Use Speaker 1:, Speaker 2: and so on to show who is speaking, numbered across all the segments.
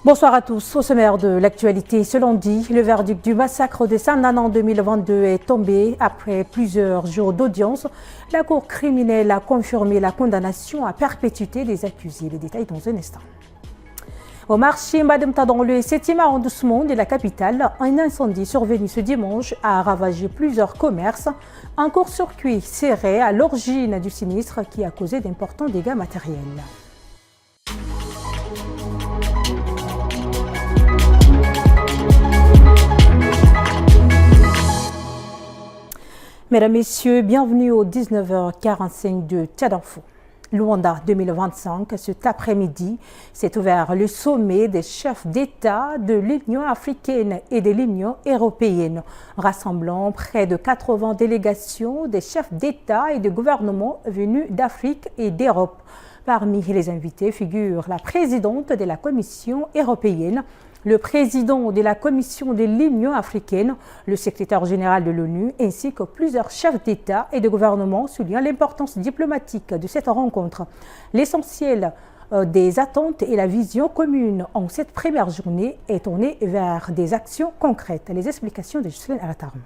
Speaker 1: Bonsoir à tous. Au sommaire de l'actualité, ce lundi, le verdict du massacre de Sandana en 2022 est tombé. Après plusieurs jours d'audience, la Cour criminelle a confirmé la condamnation à perpétuité des accusés. Les détails dans un instant. Au marché Mbademta dans le 7e arrondissement de la capitale, un incendie survenu ce dimanche a ravagé plusieurs commerces. Un court-circuit serait à l'origine du sinistre qui a causé d'importants dégâts matériels. Mesdames, Messieurs, bienvenue au 19h45 de Tchad-Info. Luanda 2025, cet après-midi, s'est ouvert le sommet des chefs d'État de l'Union africaine et de l'Union européenne, rassemblant près de 80 délégations des chefs d'État et de gouvernement venus d'Afrique et d'Europe. Parmi les invités figure la présidente de la Commission européenne, le président de la Commission de l'Union africaine, le secrétaire général de l'ONU, ainsi que plusieurs chefs d'État et de gouvernement soulignent l'importance diplomatique de cette rencontre. L'essentiel des attentes et la vision commune en cette première journée est tourné vers des actions concrètes. Les explications de Justine Alataram.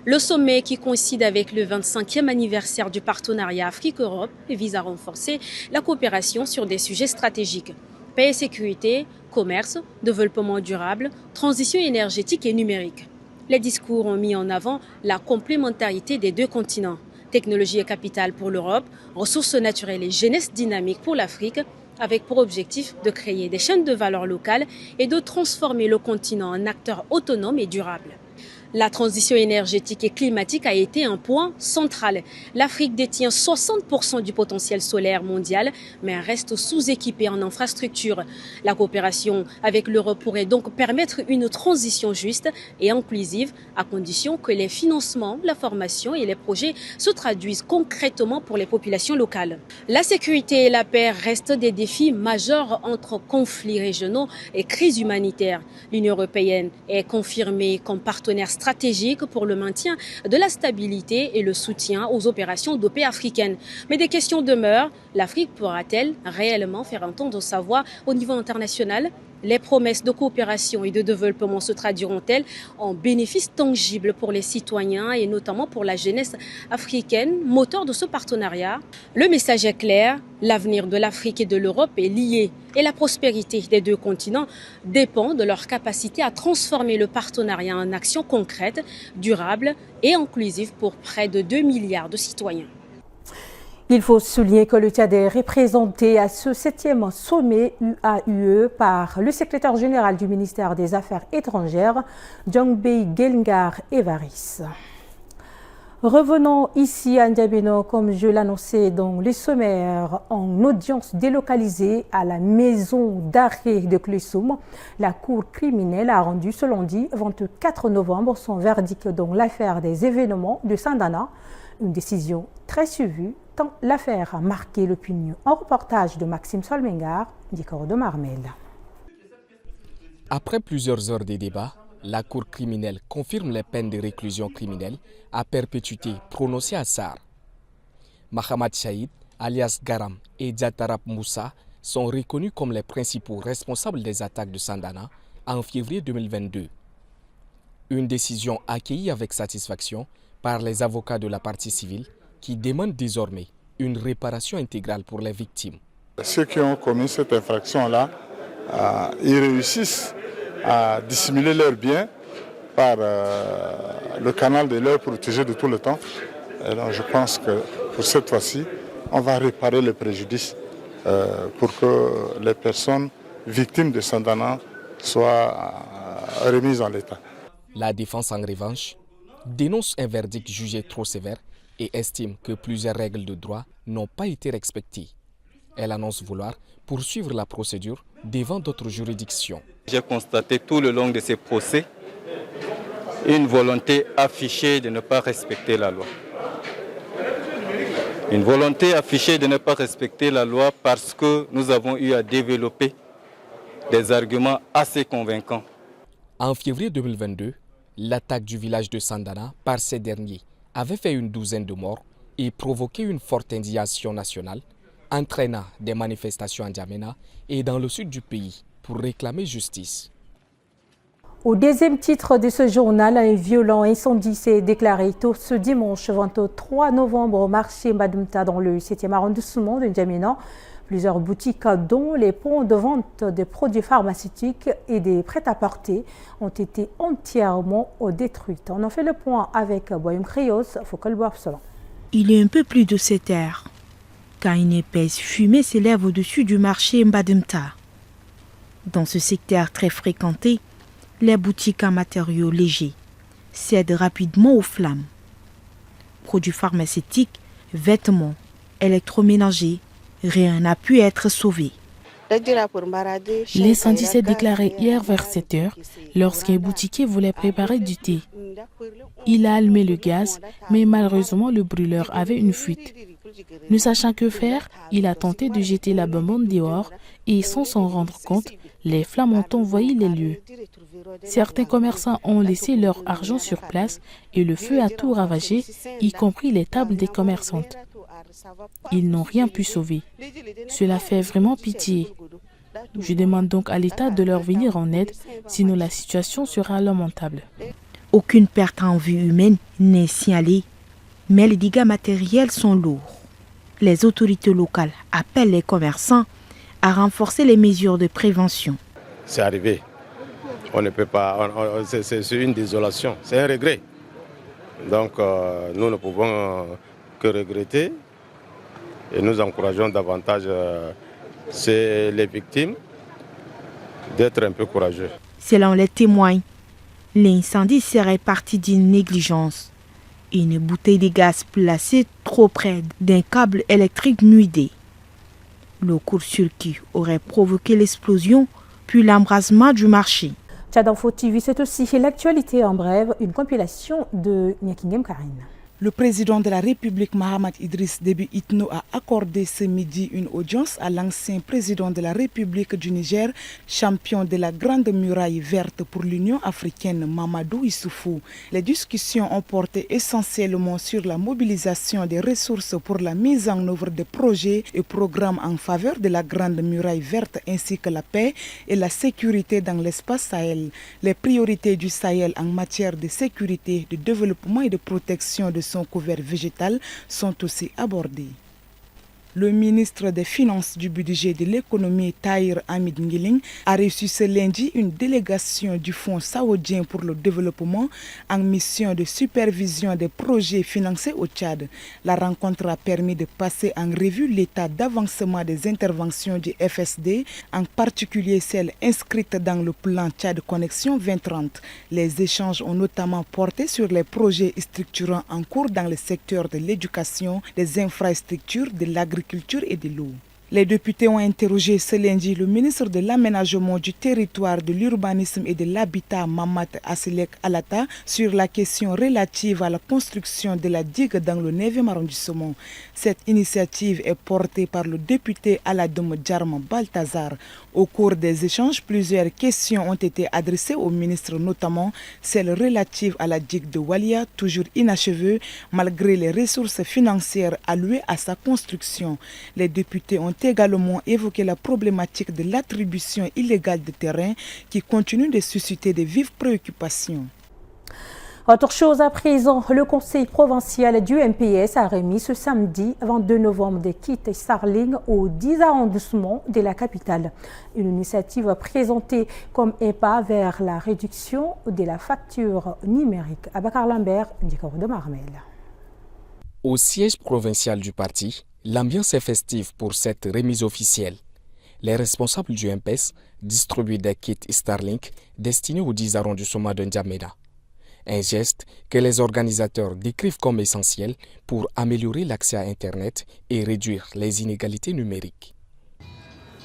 Speaker 2: Le sommet, qui coïncide avec le 25e anniversaire du partenariat Afrique-Europe, vise à renforcer la coopération sur des sujets stratégiques. Paix et sécurité, commerce, développement durable, transition énergétique et numérique. Les discours ont mis en avant la complémentarité des deux continents. Technologie et capital pour l'Europe, ressources naturelles et jeunesse dynamique pour l'Afrique, avec pour objectif de créer des chaînes de valeur locales et de transformer le continent en acteur autonome et durable. La transition énergétique et climatique a été un point central. L'Afrique détient 60% du potentiel solaire mondial, mais reste sous-équipée en infrastructures. La coopération avec l'Europe pourrait donc permettre une transition juste et inclusive, à condition que les financements, la formation et les projets se traduisent concrètement pour les populations locales. La sécurité et la paix restent des défis majeurs entre conflits régionaux et crises humanitaires. L'Union européenne est confirmée comme partenaire stratégique pour le maintien de la stabilité et le soutien aux opérations de paix africaines. Mais des questions demeurent. L'Afrique pourra-t-elle réellement faire entendre sa voix au niveau international ? Les promesses de coopération et de développement se traduiront-elles en bénéfices tangibles pour les citoyens et notamment pour la jeunesse africaine, moteur de ce partenariat? Le message est clair, l'avenir de l'Afrique et de l'Europe est lié et la prospérité des deux continents dépend de leur capacité à transformer le partenariat en actions concrètes, durables et inclusives pour près de 2 milliards de citoyens.
Speaker 1: Il faut souligner que le Tchad est représenté à ce 7e sommet UAUE par le secrétaire général du ministère des Affaires étrangères, Djongbey Guelngar Evaris. Revenons ici à N'Djamena, comme je l'annonçais dans les sommaires, en audience délocalisée à la maison d'arrêt de Klessoum. La Cour criminelle a rendu ce lundi 24 novembre son verdict dans l'affaire des événements de Sandana. Une décision très suivie, tant l'affaire a marqué l'opinion. Un reportage de Maxime Solmengar, du corps de Marmel.
Speaker 3: Après plusieurs heures de débats, la Cour criminelle confirme les peines de réclusion criminelle à perpétuité prononcées à Sarr. Mahamad Chaïd, alias Garam, et Diatarap Moussa sont reconnus comme les principaux responsables des attaques de Sandana en février 2022. Une décision accueillie avec satisfaction par les avocats de la partie civile qui demandent désormais une réparation intégrale pour les victimes.
Speaker 4: Ceux qui ont commis cette infraction-là, ils réussissent à dissimuler leurs biens par le canal de leur protégé de tout le temps. Et donc je pense que pour cette fois-ci, on va réparer le préjudice pour que les personnes victimes de Sandana soient remises en l'état.
Speaker 3: La défense, en revanche, dénonce un verdict jugé trop sévère et estime que plusieurs règles de droit n'ont pas été respectées. Elle annonce vouloir poursuivre la procédure devant d'autres juridictions.
Speaker 5: J'ai constaté tout le long de ces procès une volonté affichée de ne pas respecter la loi. Une volonté affichée de ne pas respecter la loi parce que nous avons eu à développer des arguments assez convaincants.
Speaker 3: En février 2022, l'attaque du village de Sandana par ces derniers avait fait une douzaine de morts et provoqué une forte indignation nationale, entraînant des manifestations à N'Djamena et dans le sud du pays pour réclamer justice.
Speaker 1: Au deuxième titre de ce journal, un violent incendie s'est déclaré tôt ce dimanche 23 novembre au marché Mbadumta dans le 7e arrondissement de N'Djamena. Plusieurs boutiques, dont les points de vente de produits pharmaceutiques et des prêt-à-porter, ont été entièrement détruites. On en fait le point avec Boyum Krios, Fokal Boapsolan.
Speaker 6: Il est un peu plus de 7 heures quand une épaisse fumée s'élève au-dessus du marché Mbadumta. Dans ce secteur très fréquenté, les boutiques en matériaux légers cèdent rapidement aux flammes. Produits pharmaceutiques, vêtements, électroménagers, rien n'a pu être sauvé.
Speaker 7: L'incendie s'est déclaré hier vers 7 heures lorsqu'un boutiquier voulait préparer du thé. Il a allumé le gaz, mais malheureusement le brûleur avait une fuite. Ne sachant que faire, il a tenté de jeter la bonbonne dehors et sans s'en rendre compte, les flammes ont envahi les lieux. Certains commerçants ont laissé leur argent sur place et le feu a tout ravagé, y compris les tables des commerçantes. Ils n'ont rien pu sauver. Cela fait vraiment pitié. Je demande donc à l'État de leur venir en aide, sinon la situation sera lamentable.
Speaker 6: Aucune perte en vie humaine n'est signalée, mais les dégâts matériels sont lourds. Les autorités locales appellent les commerçants à renforcer les mesures de prévention.
Speaker 8: C'est arrivé. On ne peut pas. C'est une désolation. C'est un regret. Donc nous ne pouvons que regretter et nous encourageons davantage les victimes d'être un peu courageux.
Speaker 6: Selon les témoins, l'incendie serait parti d'une négligence. Une bouteille de gaz placée trop près d'un câble électrique nuidé. Le court-circuit aurait provoqué l'explosion, puis l'embrasement du marché.
Speaker 1: Tchad Info TV, c'est aussi l'actualité en bref, une compilation de Nyakingem Karine.
Speaker 9: Le président de la République, Mahamat Idriss Déby Itno, a accordé ce midi une audience à l'ancien président de la République du Niger, champion de la Grande Muraille Verte pour l'Union africaine, Mamadou Issoufou. Les discussions ont porté essentiellement sur la mobilisation des ressources pour la mise en œuvre des projets et programmes en faveur de la Grande Muraille Verte ainsi que la paix et la sécurité dans l'espace Sahel. Les priorités du Sahel en matière de sécurité, de développement et de protection de son couvert végétal sont aussi abordés. Le ministre des Finances, du Budget et de l'Économie, Tahir Hamid Ngiling, a reçu ce lundi une délégation du Fonds saoudien pour le développement en mission de supervision des projets financés au Tchad. La rencontre a permis de passer en revue l'état d'avancement des interventions du FSD, en particulier celles inscrites dans le plan Tchad Connexion 2030. Les échanges ont notamment porté sur les projets structurants en cours dans le secteur de l'éducation, des infrastructures, de l'agriculture et de l'eau. Les députés ont interrogé ce lundi le ministre de l'Aménagement du territoire, de l'urbanisme et de l'habitat, Mamat Aselek Alata, sur la question relative à la construction de la digue dans le 9e arrondissement. Cette initiative est portée par le député Aladoum Djarma Baltazar. Au cours des échanges, plusieurs questions ont été adressées au ministre, notamment celle relative à la digue de Walia, toujours inachevée malgré les ressources financières allouées à sa construction. Les députés ont également évoqué la problématique de l'attribution illégale de terrain qui continue de susciter de vives préoccupations.
Speaker 1: Autre chose à présent, le conseil provincial du MPS a remis ce samedi 22 novembre des kits Starlink aux 10 arrondissements de la capitale. Une initiative présentée comme un pas vers la réduction de la facture numérique. Abakar Lambert, Ndikoro de Marmel.
Speaker 3: Au siège provincial du parti, l'ambiance est festive pour cette remise officielle. Les responsables du MPS distribuent des kits Starlink destinés aux 10 arrondissements de N'Djamena. Un geste que les organisateurs décrivent comme essentiel pour améliorer l'accès à Internet et réduire les inégalités numériques.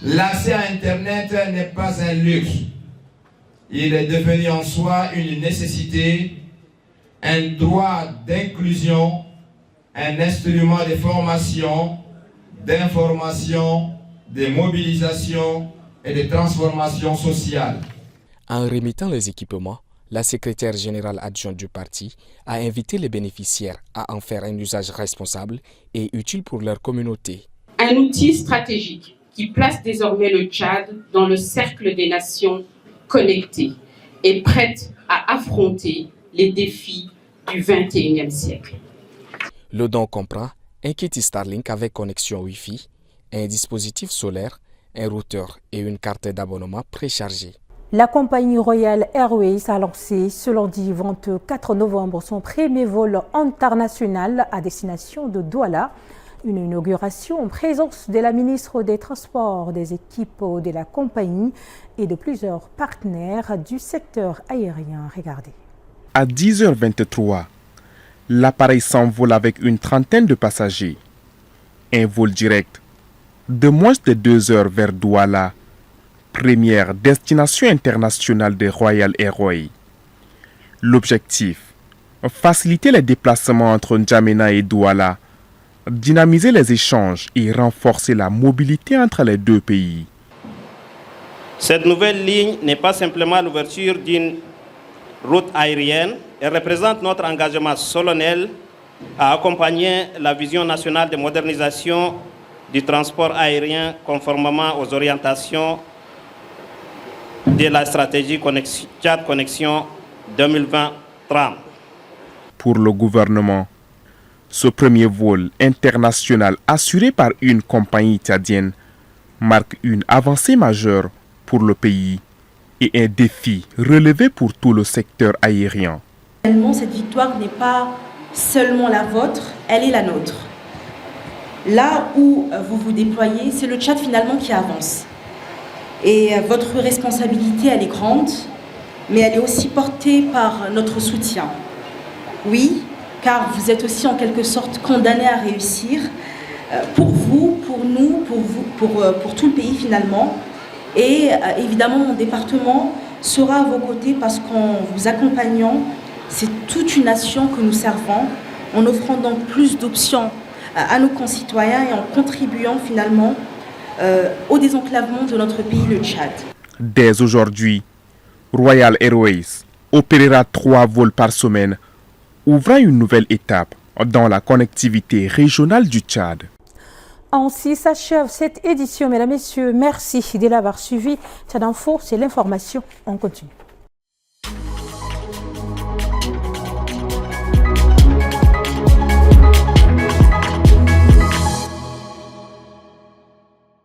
Speaker 10: L'accès à Internet n'est pas un luxe. Il est devenu en soi une nécessité, un droit d'inclusion, un instrument de formation, d'information, de mobilisation et de transformation sociale.
Speaker 3: En remettant les équipements, la secrétaire générale adjointe du parti a invité les bénéficiaires à en faire un usage responsable et utile pour leur communauté.
Speaker 11: Un outil stratégique qui place désormais le Tchad dans le cercle des nations connectées et prêtes à affronter les défis du XXIe siècle.
Speaker 3: Le don comprend un kit Starlink avec connexion Wi-Fi, un dispositif solaire, un routeur et une carte d'abonnement préchargée.
Speaker 1: La compagnie Royal Airways a lancé ce lundi 24 novembre son premier vol international à destination de Douala. Une inauguration en présence de la ministre des Transports, des équipes de la compagnie et de plusieurs partenaires du secteur aérien. Regardez.
Speaker 12: À 10h23, l'appareil s'envole avec une trentaine de passagers. Un vol direct de moins de 2 heures vers Douala, première destination internationale de Royal Airways. L'objectif, faciliter les déplacements entre N'Djamena et Douala, dynamiser les échanges et renforcer la mobilité entre les deux pays.
Speaker 13: Cette nouvelle ligne n'est pas simplement l'ouverture d'une route aérienne, elle représente notre engagement solennel à accompagner la vision nationale de modernisation du transport aérien conformément aux orientations de la stratégie Tchad Connexion 2020-30.
Speaker 12: Pour le gouvernement, ce premier vol international assuré par une compagnie tchadienne marque une avancée majeure pour le pays et un défi relevé pour tout le secteur aérien.
Speaker 14: Cette victoire n'est pas seulement la vôtre, elle est la nôtre. Là où vous vous déployez, c'est le Tchad finalement qui avance. Et votre responsabilité, elle est grande, mais elle est aussi portée par notre soutien. Oui, car vous êtes aussi en quelque sorte condamnés à réussir, pour vous, pour nous, pour tout le pays finalement. Et évidemment, mon département sera à vos côtés parce qu'en vous accompagnant, c'est toute une nation que nous servons, en offrant donc plus d'options à nos concitoyens et en contribuant finalement au désenclavement de notre pays, le Tchad.
Speaker 12: Dès aujourd'hui, Royal Airways opérera 3 vols par semaine, ouvrant une nouvelle étape dans la connectivité régionale du Tchad.
Speaker 1: Ainsi s'achève cette édition, mesdames et messieurs. Merci de l'avoir suivi. Tchad Info, c'est l'information. On continue.